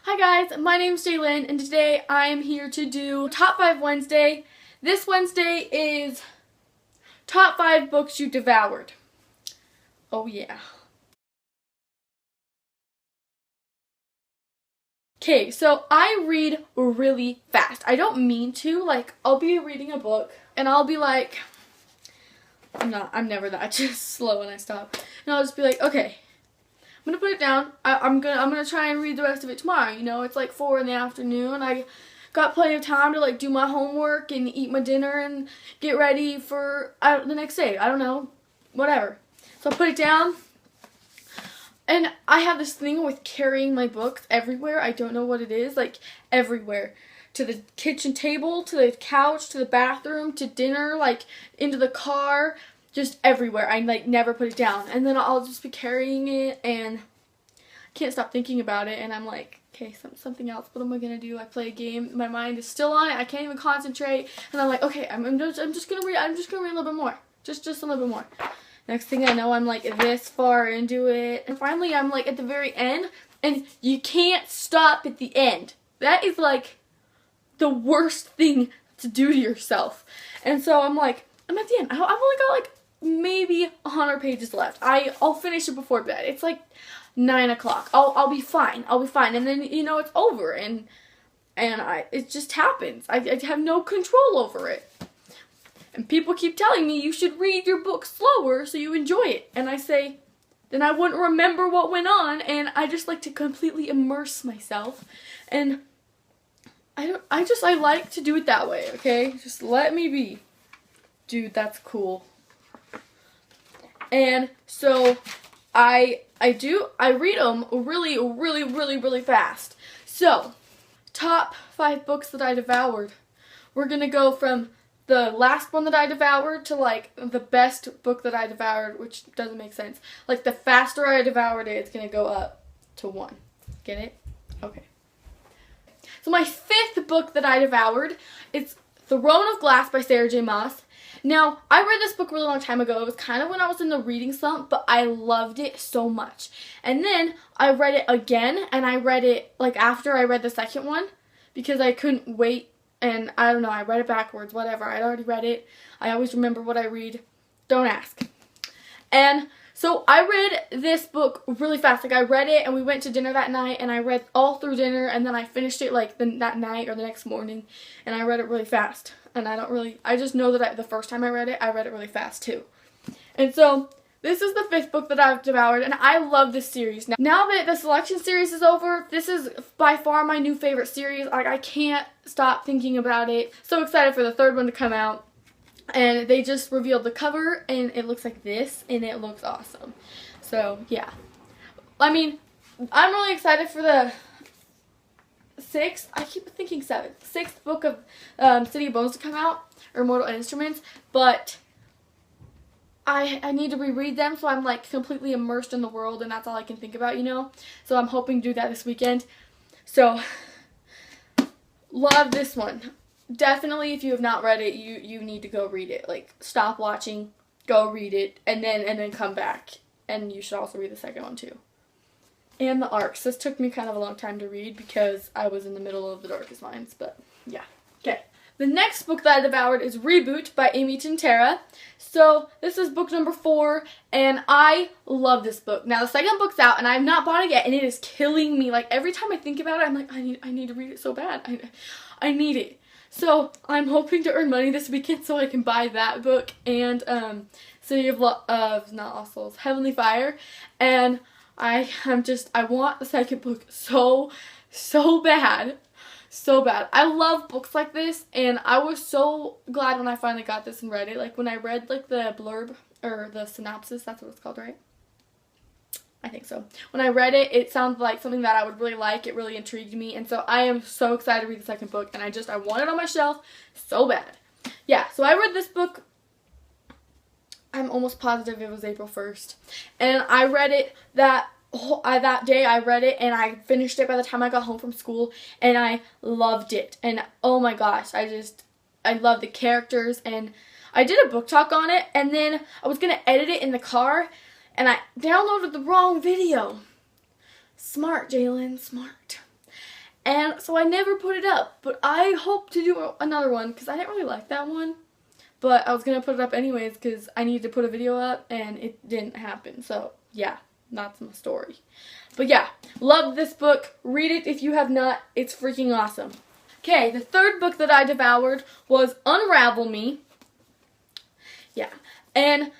Hi guys, my name's Jaylyn and today I am here to do Top 5 Wednesday. This Wednesday is Top 5 Books You Devoured. Oh yeah. Okay, so I read really fast. I don't mean to. Like, I'll be reading a book and I'll be like, I'm never that just slow when I stop. And I'll just be like, okay, I'm gonna put it down. I'm gonna try and read the rest of it tomorrow. You know, it's like 4 in the afternoon. I got plenty of time to like do my homework and eat my dinner and get ready for the next day. I don't know, whatever. So I put it down. And I have this thing with carrying my books everywhere. I don't know what it is, like everywhere. To the kitchen table, to the couch, to the bathroom, to dinner, like into the car, just everywhere. I like never put it down. And then I'll just be carrying it and I can't stop thinking about it. And I'm like, okay, something else. What am I gonna do? I play a game. My mind is still on it. I can't even concentrate. And I'm like, okay, I'm just gonna read. I'm just gonna read a little bit more. Just a little bit more. Next thing I know, I'm like this far into it. And finally, I'm like at the very end. And you can't stop at the end. That is like the worst thing to do to yourself. And so I'm like, I'm at the end. I've only got like maybe 100 pages left. I'll finish it before bed. It's like 9 o'clock. I'll be fine. I'll be fine. And then, you know, it's over. And it just happens. I have no control over it. And people keep telling me you should read your book slower so you enjoy it. And I say, then I wouldn't remember what went on. And I just like to completely immerse myself. And I like to do it that way, okay? Just let me be. Dude, that's cool. And so I read them really fast. So, top 5 books that I devoured. We're gonna go from the last one that I devoured to like the best book that I devoured, which doesn't make sense. Like the faster I devoured it, it's gonna go up to 1. Get it? Okay. So my 5th book that I devoured is Throne of Glass by Sarah J. Maas. Now, I read this book a really long time ago. It was kind of when I was in the reading slump, but I loved it so much. And then I read it again, and I read it like after I read the second one because I couldn't wait. And I don't know, I read it backwards, whatever. I'd already read it. I always remember what I read. Don't ask. And so I read this book really fast. Like I read it and we went to dinner that night and I read all through dinner and then I finished it like that night or the next morning and I read it really fast. And I just know that the first time I read it really fast too. And so this is the 5th book that I've devoured and I love this series. Now that the selection series is over, this is by far my new favorite series. Like I can't stop thinking about it. So excited for the 3rd one to come out. And they just revealed the cover and it looks like this and it looks awesome. So yeah. I mean, I'm really excited for the 6th, I keep thinking 7th, 6th book of City of Bones to come out, or Mortal Instruments, but I need to reread them so I'm like completely immersed in the world and that's all I can think about, you know? So I'm hoping to do that this weekend. So, love this one. Definitely, if you have not read it, you need to go read it. Like, stop watching, go read it, and then come back. And you should also read the second one too. And the arcs. This took me kind of a long time to read because I was in the middle of The Darkest Minds, but yeah. Okay. The next book that I devoured is Reboot by Amy Tintera. So this is book number 4, and I love this book. Now the second book's out, and I have not bought it yet, and it is killing me. Like every time I think about it, I'm like, I need to read it so bad. I need it. So I'm hoping to earn money this weekend so I can buy that book and City of not Lost Souls, Heavenly Fire, and I want the second book so bad. So bad. I love books like this, and I was so glad when I finally got this and read it. Like, when I read, like, the blurb, or the synopsis, that's what it's called, right? I think so. When I read it, it sounded like something that I would really like. It really intrigued me, and so I am so excited to read the second book, and I want it on my shelf so bad. Yeah, so I read this book, I'm almost positive it was April 1st, and I read it that day. I read it and I finished it by the time I got home from school and I loved it. And oh my gosh, I love the characters, and I did a book talk on it and then I was going to edit it in the car and I downloaded the wrong video. Smart, Jaylyn, smart. And so I never put it up, but I hope to do another one because I didn't really like that one. But I was going to put it up anyways because I needed to put a video up and it didn't happen. So yeah, that's my story. But yeah, love this book. Read it if you have not. It's freaking awesome. Okay, the third book that I devoured was Unravel Me. Yeah, and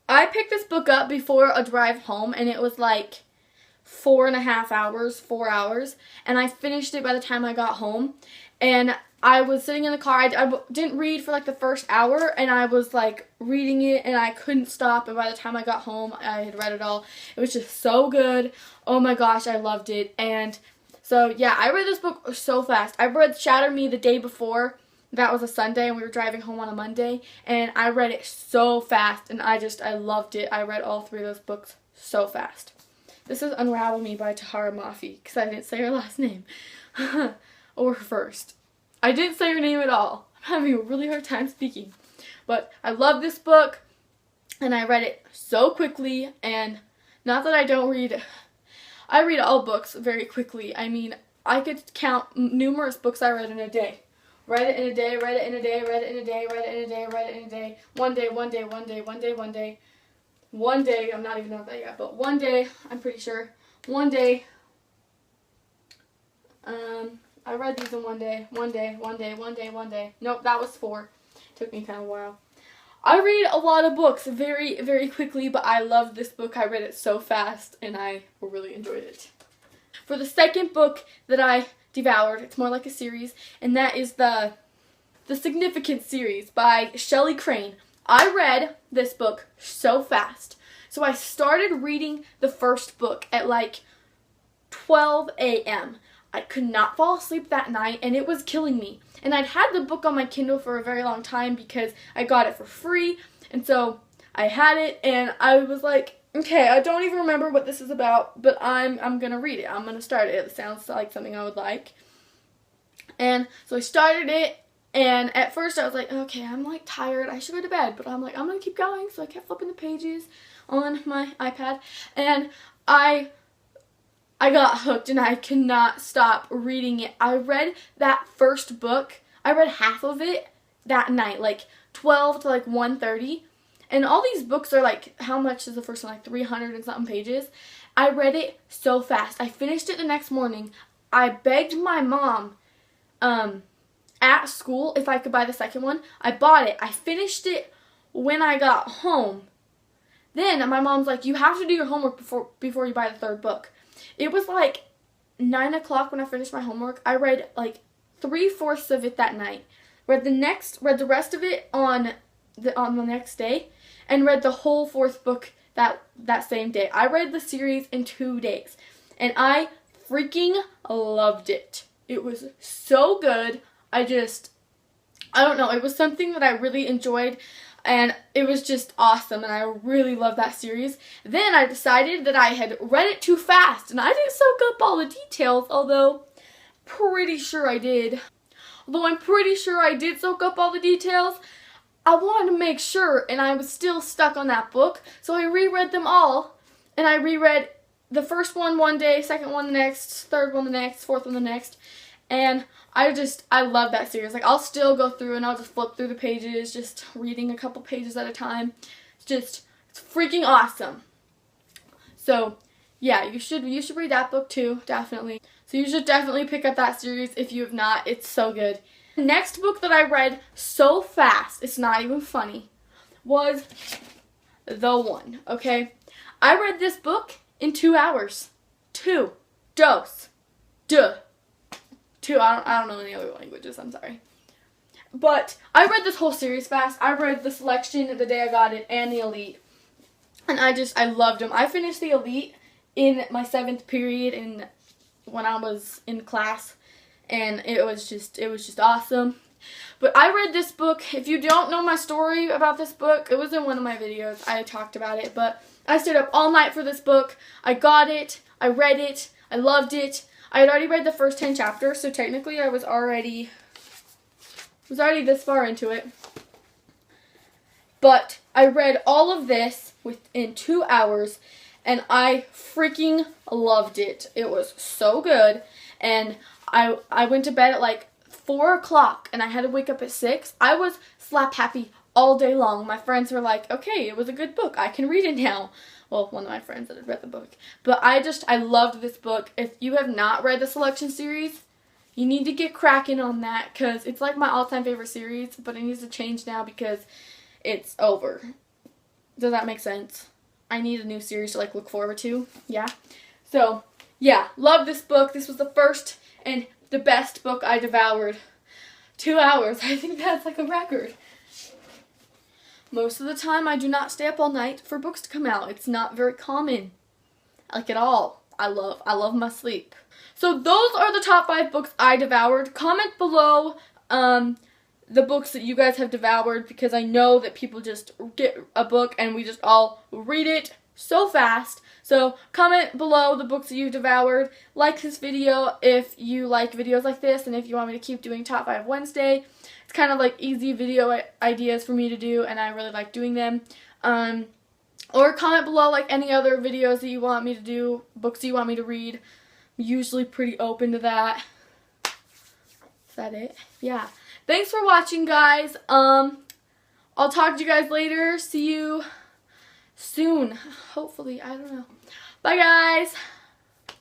I picked this book up before a drive home, and it was like 4.5 hours, 4 hours, and I finished it by the time I got home. And I was sitting in the car. I didn't read for like the first hour, and I was like reading it, and I couldn't stop. And by the time I got home, I had read it all. It was just so good. Oh my gosh, I loved it. And so yeah, I read this book so fast. I read Shatter Me the day before. That was a Sunday, and we were driving home on a Monday, and I read it so fast, and I loved it. I read all 3 of those books so fast. This is Unravel Me by Tahara Mafi, because I didn't say her last name. Or her first. I didn't say her name at all. I'm having a really hard time speaking. But I love this book, and I read it so quickly, and not that I don't read. I read all books very quickly. I mean, I could count numerous books I read in a day. Read it in a day, read it in a day, read it in a day, read it in a day, read it in a day. One day, one day, one day, one day, one day. One day, I'm not even on that yet, but one day, I'm pretty sure. One day, I read these in one day, one day, one day, one day, one day. Nope, that was 4. Took me kind of a while. I read a lot of books very, very quickly, but I loved this book. I read it so fast, and I really enjoyed it. For the second book that I devoured, it's more like a series, and that is the Significant series by Shelley Crane. I read this book so fast. So I started reading the first book at like 12 a.m. I could not fall asleep that night, and it was killing me. And I'd had the book on my Kindle for a very long time because I got it for free. And so I had it, and I was like, okay, I don't even remember what this is about, but I'm going to read it. I'm going to start it. It sounds like something I would like. And so I started it, and at first I was like, okay, I'm like tired. I should go to bed. But I'm like, I'm going to keep going. So I kept flipping the pages on my iPad, and I got hooked, and I could not stop reading it. I read that first book. I read half of it that night, like 12 to like 1:30. And all these books are like, how much is the first one? Like 300 and something pages. I read it so fast. I finished it the next morning. I begged my mom at school if I could buy the second one. I bought it. I finished it when I got home. Then my mom's like, you have to do your homework before you buy the third book. It was like 9 o'clock when I finished my homework. I read like 3/4 of it that night. Read the rest of it on the next day, and read the whole 4th book that same day. I read the series in 2 days, and I freaking loved it. It was so good. I don't know. It was something that I really enjoyed, and it was just awesome, and I really loved that series. Then I decided that I had read it too fast, and I didn't soak up all the details, although pretty sure I did. Although I'm pretty sure I did soak up all the details, I wanted to make sure, and I was still stuck on that book, so I reread them all, and I reread the first one day, second one the next, third one the next, fourth one the next, and I love that series. Like, I'll still go through and I'll just flip through the pages, just reading a couple pages at a time. It's freaking awesome. So, yeah, you should read that book too, definitely. So you should definitely pick up that series if you have not. It's so good. The next book that I read so fast, it's not even funny, was The One, okay? I read this book in 2 hours. 2. Dos. Duh. 2. I don't know any other languages, I'm sorry. But I read this whole series fast. I read the selection the day I got it and the Elite. And I loved them. I finished the Elite in my 7th period when I was in class. And it was just awesome. But I read this book. If you don't know my story about this book, it was in one of my videos. I talked about it. But I stayed up all night for this book. I got it. I read it. I loved it. I had already read the first 10 chapters, so technically I was already this far into it. But I read all of this within 2 hours, and I freaking loved it. It was so good, and I went to bed at like 4 o'clock and I had to wake up at 6. I was slap happy all day long. My friends were like, okay, it was a good book. I can read it now. Well, one of my friends that had read the book. But I loved this book. If you have not read the Selection series, you need to get cracking on that because it's like my all-time favorite series, but it needs to change now because it's over. Does that make sense? I need a new series to like look forward to. Yeah. So, yeah, love this book. This was the first and the best book I devoured. 2 hours. I think that's like a record. Most of the time, I do not stay up all night for books to come out. It's not very common, like at all. I love my sleep. So those are the top 5 books I devoured. Comment below the books that you guys have devoured because I know that people just get a book and we just all read it so fast. So comment below the books that you devoured. Like this video if you like videos like this and if you want me to keep doing Top 5 Wednesday. It's kind of like easy video ideas for me to do and I really like doing them. Or comment below like any other videos that you want me to do, books you want me to read. I'm usually pretty open to that. Is that it? Yeah. Thanks for watching, guys. I'll talk to you guys later. See you soon. Hopefully. I don't know. Bye, guys.